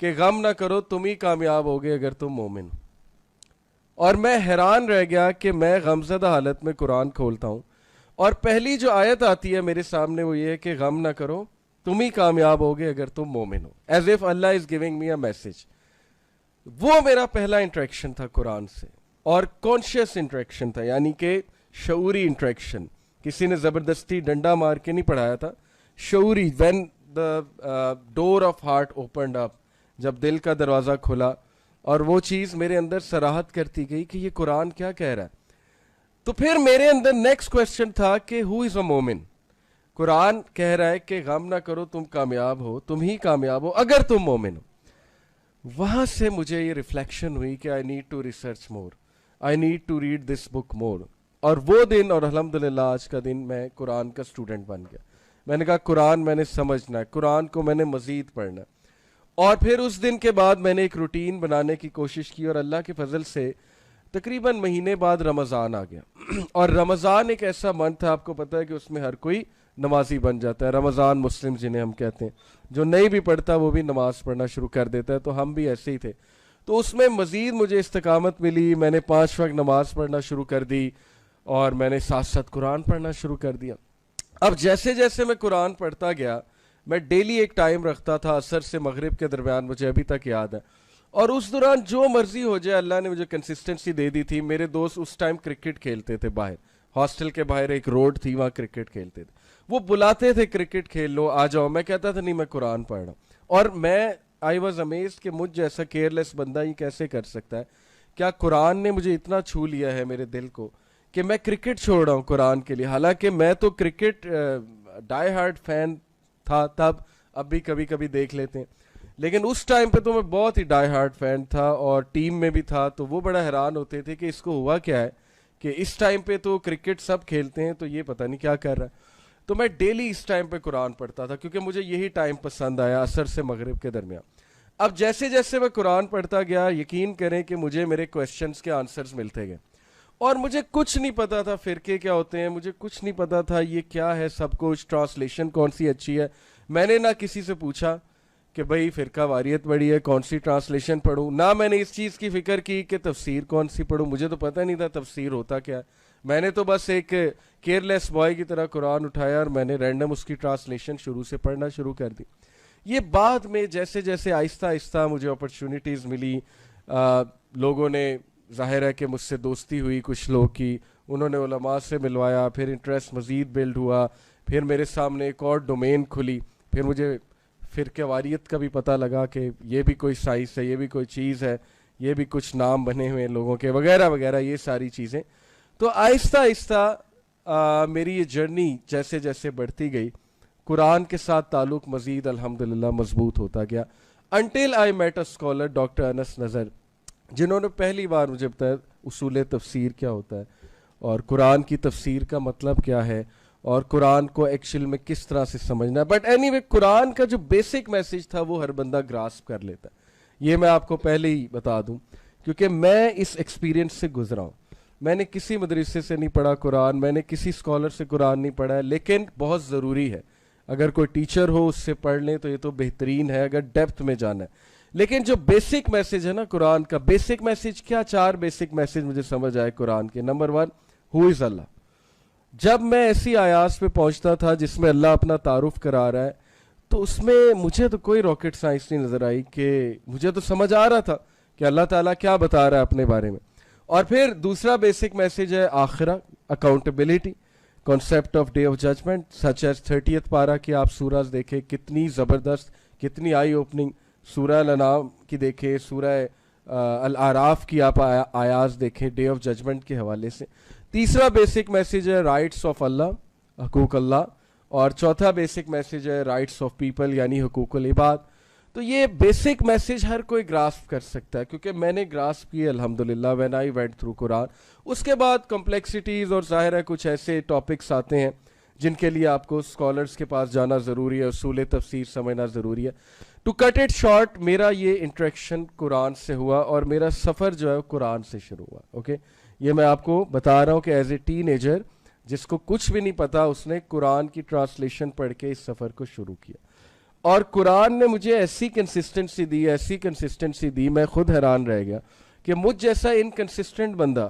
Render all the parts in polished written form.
کہ غم نہ کرو تم ہی کامیاب ہوگے اگر تم مومن ہو. اور میں حیران رہ گیا کہ میں غمزدہ حالت میں قرآن کھولتا ہوں اور پہلی جو آیت آتی ہے میرے سامنے وہ یہ ہے کہ غم نہ کرو تم ہی کامیاب ہوگے اگر تم مومن ہو. As if Allah is giving me a message. وہ میرا پہلا انٹریکشن تھا قرآن سے, اور کانشیس انٹریکشن تھا, یعنی کہ شعوری انٹریکشن. کسی نے زبردستی ڈنڈا مار کے نہیں پڑھایا تھا, شعوری. When the door of heart opened up, جب دل کا دروازہ کھلا اور وہ چیز میرے اندر صراحت کرتی گئی کہ یہ قرآن کیا کہہ رہا ہے. تو پھر میرے اندر نیکسٹ کویسچن تھا کہ ہو از اے مومن. قرآن کہہ رہا ہے کہ غم نہ کرو تم کامیاب ہو, تم ہی کامیاب ہو اگر تم مومن ہو. وہاں سے مجھے یہ ریفلیکشن ہوئی کہ I need to research more, I need to read this book more. اور وہ دن, اور الحمدللہ آج کا دن میں قرآن کا اسٹوڈنٹ بن گیا. میں نے کہا قرآن میں نے سمجھنا ہے, قرآن کو میں نے مزید پڑھنا ہے. اور پھر اس دن کے بعد میں نے ایک روٹین بنانے کی کوشش کی, اور اللہ کے فضل سے تقریباً مہینے بعد رمضان آ گیا. اور رمضان ایک ایسا منتھ ہے, آپ کو پتہ ہے کہ اس میں ہر کوئی نمازی بن جاتا ہے. رمضان مسلم جنہیں ہم کہتے ہیں, جو نہیں بھی پڑھتا وہ بھی نماز پڑھنا شروع کر دیتا ہے. تو ہم بھی ایسے ہی تھے. تو اس میں مزید مجھے استقامت ملی, میں نے 5 وقت نماز پڑھنا شروع کر دی, اور میں نے ساتھ ساتھ قرآن پڑھنا شروع کر دیا. اب جیسے جیسے میں قرآن پڑھتا گیا, میں ڈیلی ایک ٹائم رکھتا تھا عصر سے مغرب کے درمیان, مجھے ابھی تک یاد ہے. اور اس دوران جو مرضی ہو جائے, اللہ نے مجھے کنسسٹنسی دے دی تھی. میرے دوست اس ٹائم کرکٹ کھیلتے تھے باہر, ہاسٹل کے باہر ایک روڈ تھی, وہاں کرکٹ کھیلتے تھے. وہ بلاتے تھے کرکٹ کھیل لو, آ جاؤ. میں کہتا تھا نہیں, میں قرآن پڑھ رہا ہوں. اور میں آئی واز امیزڈ کہ مجھ جیسا کیئرلیس بندہ یہ کیسے کر سکتا ہے. کیا قرآن نے مجھے اتنا چھو لیا ہے میرے دل کو کہ میں کرکٹ چھوڑ رہا ہوں قرآن کے لیے. حالانکہ میں تو کرکٹ ڈائی ہارڈ فین تھا تب, اب بھی کبھی کبھی دیکھ لیتے ہیں, لیکن اس ٹائم پہ تو میں بہت ہی ڈائی ہارڈ فین تھا, اور ٹیم میں بھی تھا. تو وہ بڑا حیران ہوتے تھے کہ اس کو ہوا کیا ہے کہ اس ٹائم پہ تو کرکٹ سب کھیلتے ہیں, تو یہ پتہ نہیں کیا کر رہا ہے. تو میں ڈیلی اس ٹائم پہ قرآن پڑھتا تھا, کیونکہ مجھے یہی ٹائم پسند آیا, عصر سے مغرب کے درمیان. اب جیسے جیسے میں قرآن پڑھتا گیا, یقین کریں کہ مجھے میرے کویسچنس کے آنسرز ملتے گئے. اور مجھے کچھ نہیں پتا تھا فرقے کیا ہوتے ہیں, مجھے کچھ نہیں پتا تھا یہ کیا ہے سب کچھ, ٹرانسلیشن کون سی اچھی ہے. میں نے نہ کسی سے پوچھا کہ بھئی فرقہ واریت بڑی ہے, کون سی ٹرانسلیشن پڑھوں. نہ میں نے اس چیز کی فکر کی کہ تفسیر کون سی پڑھوں, مجھے تو پتہ نہیں تھا تفسیر ہوتا کیا ہے. میں نے تو بس ایک کیئرلیس بوائے کی طرح قرآن اٹھایا, اور میں نے رینڈم اس کی ٹرانسلیشن شروع سے پڑھنا شروع کر دی. یہ بعد میں جیسے جیسے آہستہ آہستہ مجھے اپرچونیٹیز ملی, لوگوں نے, ظاہر ہے کہ مجھ سے دوستی ہوئی کچھ لوگ کی, انہوں نے علماء سے ملوایا, پھر انٹرسٹ مزید بلڈ ہوا, پھر میرے سامنے ایک اور ڈومین کھلی, پھر مجھے فرقہ واریت کا بھی پتہ لگا کہ یہ بھی کوئی سائنس ہے, یہ بھی کوئی چیز ہے, یہ بھی کچھ نام بنے ہوئے ہیں لوگوں کے, وغیرہ وغیرہ, یہ ساری چیزیں. تو آہستہ آہستہ میری یہ جرنی جیسے جیسے بڑھتی گئی, قرآن کے ساتھ تعلق مزید الحمدللہ مضبوط ہوتا گیا. Until I met a scholar doctor Anas Nazar, جنہوں نے پہلی بار مجھے بتایا اصول تفسیر کیا ہوتا ہے, اور قرآن کی تفسیر کا مطلب کیا ہے, اور قرآن کو ایکچوئل میں کس طرح سے سمجھنا ہے. بٹ اینی وے, قرآن کا جو بیسک میسج تھا وہ ہر بندہ گراسپ کر لیتا ہے. یہ میں آپ کو پہلے ہی بتا دوں, کیونکہ میں اس ایکسپیرینس سے گزرا ہوں. میں نے کسی مدرسے سے نہیں پڑھا قرآن, میں نے کسی اسکالر سے قرآن نہیں پڑھا ہے, لیکن بہت ضروری ہے اگر کوئی ٹیچر ہو اس سے پڑھ لیں تو یہ تو بہترین ہے اگر ڈیپتھ میں جانا ہے. لیکن جو بیسک میسج ہے نا قرآن کا, بیسک میسج کیا, 4 بیسک میسج مجھے سمجھ آئے قرآن کے. نمبر 1, ہو از اللہ. جب میں ایسی آیات پہ پہنچتا تھا جس میں اللہ اپنا تعارف کرا رہا ہے, تو اس میں مجھے تو کوئی راکٹ سائنس نہیں نظر آئی, کہ مجھے تو سمجھ آ رہا تھا کہ اللہ تعالیٰ کیا بتا رہا ہے اپنے بارے میں. اور پھر دوسرا بیسک میسج ہے آخرہ, accountability, concept of day of judgement, such as 30th پارہ کی آپ سورج دیکھیں, کتنی زبردست, کتنی آئی اوپننگ. سورہ الانعام کی دیکھیں, سورہ الاعراف کی آپ آیات دیکھیں ڈے آف ججمنٹ کے حوالے سے. تیسرا بیسک میسج ہے رائٹس آف اللہ, حقوق اللہ. اور چوتھا بیسک میسج ہے رائٹس آف پیپل, یعنی حقوق العباد. تو یہ بیسک میسج ہر کوئی گراسپ کر سکتا ہے, کیونکہ میں نے گراسپ کی الحمدللہ وین آئی وینٹ تھرو قرآن. اس کے بعد کمپلیکسٹیز اور ظاہر ہے کچھ ایسے ٹاپکس آتے ہیں جن کے لیے آپ کو اسکالرس کے پاس جانا ضروری ہے, اصول تفسیر سمجھنا ضروری ہے. ٹو کٹ اٹ شارٹ, میرا یہ انٹریکشن قرآن سے ہوا, اور میرا سفر جو ہے قرآن سے شروع ہوا. اوکے, یہ میں آپ کو بتا رہا ہوں کہ ایز اے ٹین ایجر جس کو کچھ بھی نہیں پتا, اس نے قرآن کی ٹرانسلیشن پڑھ کے اس سفر کو شروع کیا. اور قرآن نے مجھے ایسی کنسسٹنسی دی, میں خود حیران رہ گیا کہ مجھ جیسا انکنسسٹنٹ بندہ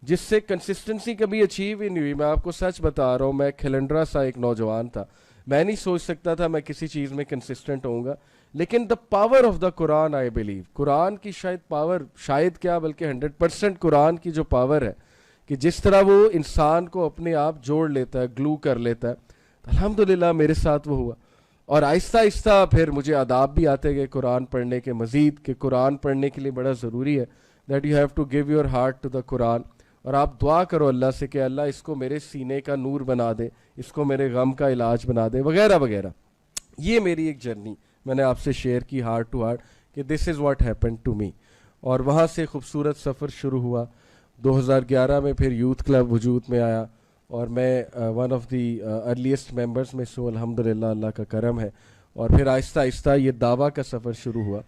جس سے کنسسٹنسی کبھی اچیو ہی نہیں ہوئی, میں آپ کو سچ بتا رہا ہوں, میں کھلنڈرا سا ایک نوجوان تھا, میں نہیں سوچ سکتا تھا میں کسی چیز میں کنسسٹنٹ ہوں گا, لیکن the power of the Quran, I believe, Quran کی شاید پاور, شاید کیا بلکہ 100% قرآن کی جو پاور ہے کہ جس طرح وہ انسان کو اپنے آپ جوڑ لیتا ہے, گلو کر لیتا ہے, الحمدللہ میرے ساتھ وہ ہوا. اور آہستہ آہستہ پھر مجھے آداب بھی آتے گئے قرآن پڑھنے کے مزید, کہ قرآن پڑھنے کے لیے بڑا ضروری ہے that you have to give your heart to the Quran, اور آپ دعا کرو اللہ سے کہ اللہ اس کو میرے سینے کا نور بنا دے, اس کو میرے غم کا علاج بنا دے, وغیرہ وغیرہ. یہ میری ایک جرنی میں نے آپ سے شیئر کی ہارٹ ٹو ہارٹ کہ this is what happen to me. اور وہاں سے خوبصورت سفر شروع ہوا. 2011 میں پھر یوتھ کلب وجود میں آیا اور میں one of the earliest members میں سو, الحمدللہ اللہ کا کرم ہے. اور پھر آہستہ آہستہ یہ دعویٰ کا سفر شروع ہوا.